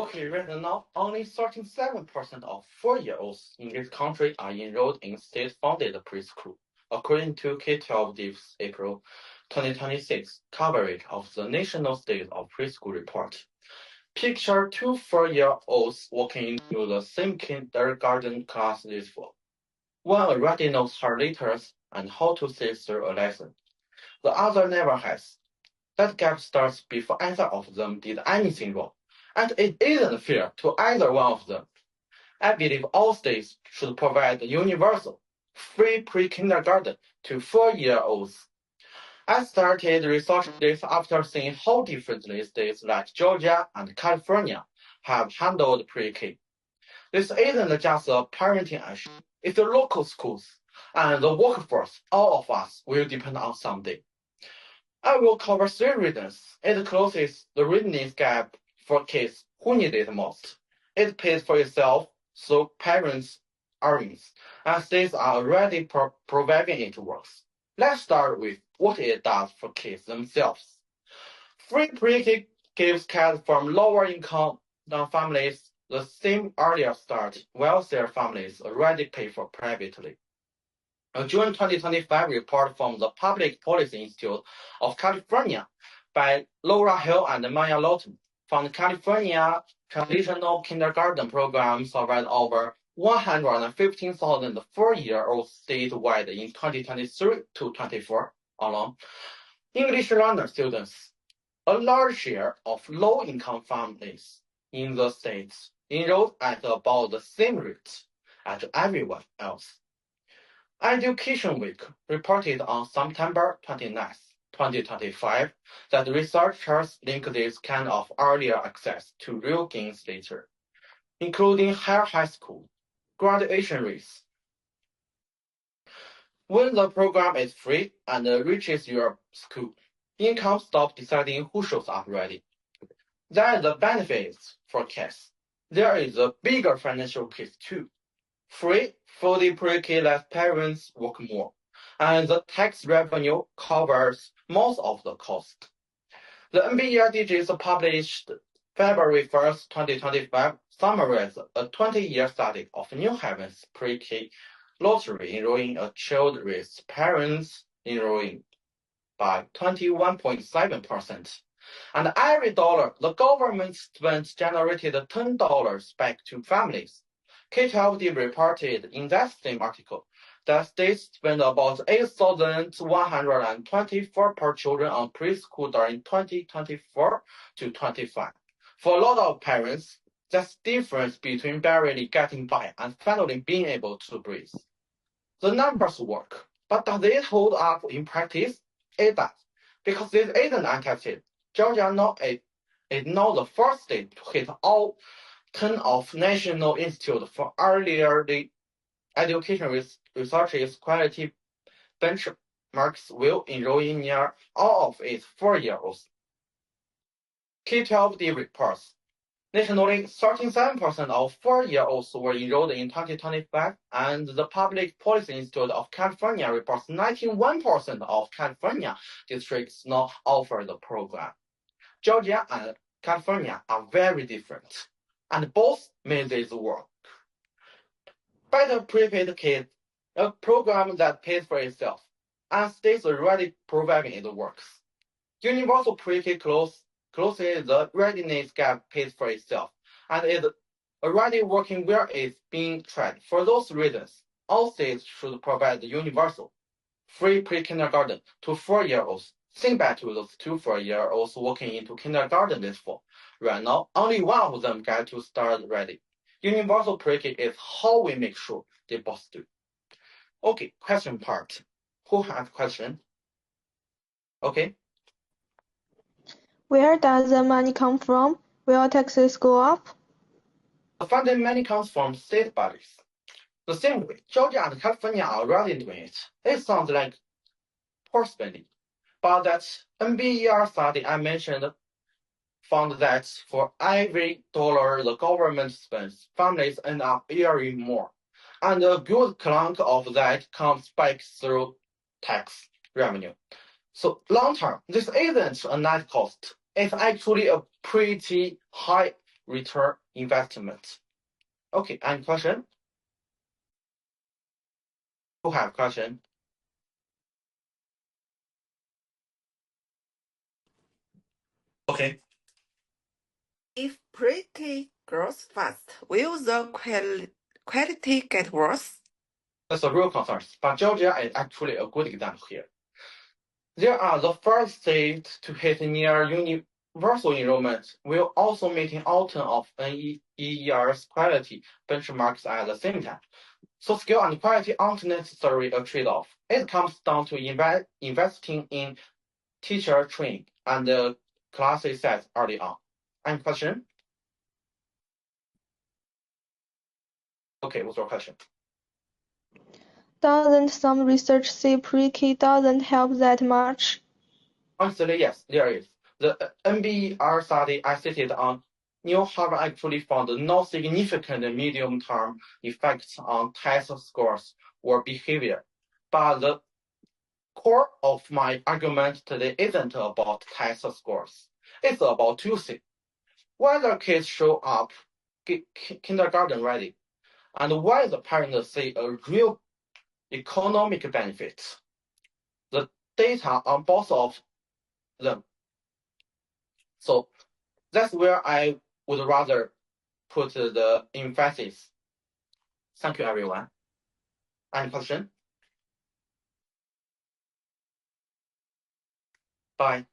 Okay, right now, only 37% of 4-year-olds in this country are enrolled in state-funded preschool, according to K-12's April 2026 coverage of the National State of Preschool Report. Picture 2 4-year-olds walking into the same kindergarten class this fall. One already knows her letters and how to sit through a lesson. The other never has. That gap starts before either of them did anything wrong, and it isn't fair to either one of them. I believe all states should provide universal, free pre-kindergarten to 4-year-olds. I started researching this after seeing how differently states like Georgia and California have handled pre-K. This isn't just a parenting issue, it's the local schools and the workforce all of us will depend on someday. I will cover 3 reasons. It closes the readiness gap for kids who need it most. It pays for itself, so parents' earnings, and states are already providing it works. Let's start with what it does for kids themselves. Free pre-K gives kids from lower income families the same earlier start, wealthier families already pay for privately. A June 2025 report from the Public Policy Institute of California by Laura Hill and Maya Lawton found California traditional kindergarten programs survived over 115,000 4-year-olds statewide in 2023-24 alone. English learner students, a large share of low-income families in the states, enrolled at about the same rate as everyone else. Education Week reported on September 29, 2025, that researchers link this kind of earlier access to real gains later, including higher high school graduation rates. When the program is free and reaches your school, income stops deciding who shows up ready. There is a benefit for kids. There is a bigger financial case too. Free, fully pre-K lets parents work more, and the tax revenue covers most of the cost. The NBER digits published February 1st, 2025 summarized a 20-year study of New Haven's pre-K lottery enrolling a child with parents enrolling by 21.7%. And every dollar the government spent generated $10 back to families. K-12 reported in that same article that states spent about $8,124 per children on preschool during 2024-25. For a lot of parents, that's the difference between barely getting by and finally being able to breathe. The numbers work, but does it hold up in practice? It does, because this isn't untested. Georgia is now the first state to hit all 10 of National Institute for Early Education Research's quality benchmarks while enrolling near all of its 4-year-olds. K-12 reports. Nationally, 37% of 4-year-olds were enrolled in 2025, and the Public Policy Institute of California reports 91% of California districts now offer the program. Georgia and California are very different, and both made this work. Better prepaid kids, a program that pays for itself, and states already providing it works. Universal pre-K closes the readiness gap, pays for itself, and is already working where it's being tried. For those reasons, all states should provide universal, free pre-kindergarten to 4-year-olds. Think back to those 2 4-year-olds walking into kindergarten this fall. Right now, only one of them get to start ready. Universal pre-K is how we make sure they both do. Okay, question part. Who has question? Okay. Where does the money come from? Will taxes go up? The funding money comes from state budgets. The same way, Georgia and California are already doing it. It sounds like poor spending. But that NBER study I mentioned found that for every dollar the government spends, families end up earning more. And a good chunk of that comes back through tax revenue. So long term, this isn't a net cost. It's actually a pretty high return investment. Okay, any question? Who have question? Okay. If pre-K grows fast, will the quality get worse? That's a real concern, but Georgia is actually a good example here. They are the first state to hit near universal enrollment, while also meeting all 10 of NEER's quality benchmarks at the same time. So scale and quality aren't necessarily a trade-off. It comes down to investing in teacher training and classes set early on. Any question? Okay, what's your question? Doesn't some research say pre-K doesn't help that much? Honestly, yes, there is. The NBER study I cited on New Harvard actually found no significant medium-term effects on test scores or behavior. But the core of my argument today isn't about test scores. It's about two things. Whether kids show up kindergarten ready, and why the parents see a real economic benefit. The data on both of them. So that's where I would rather put the emphasis. Thank you, everyone. Any question? Bye.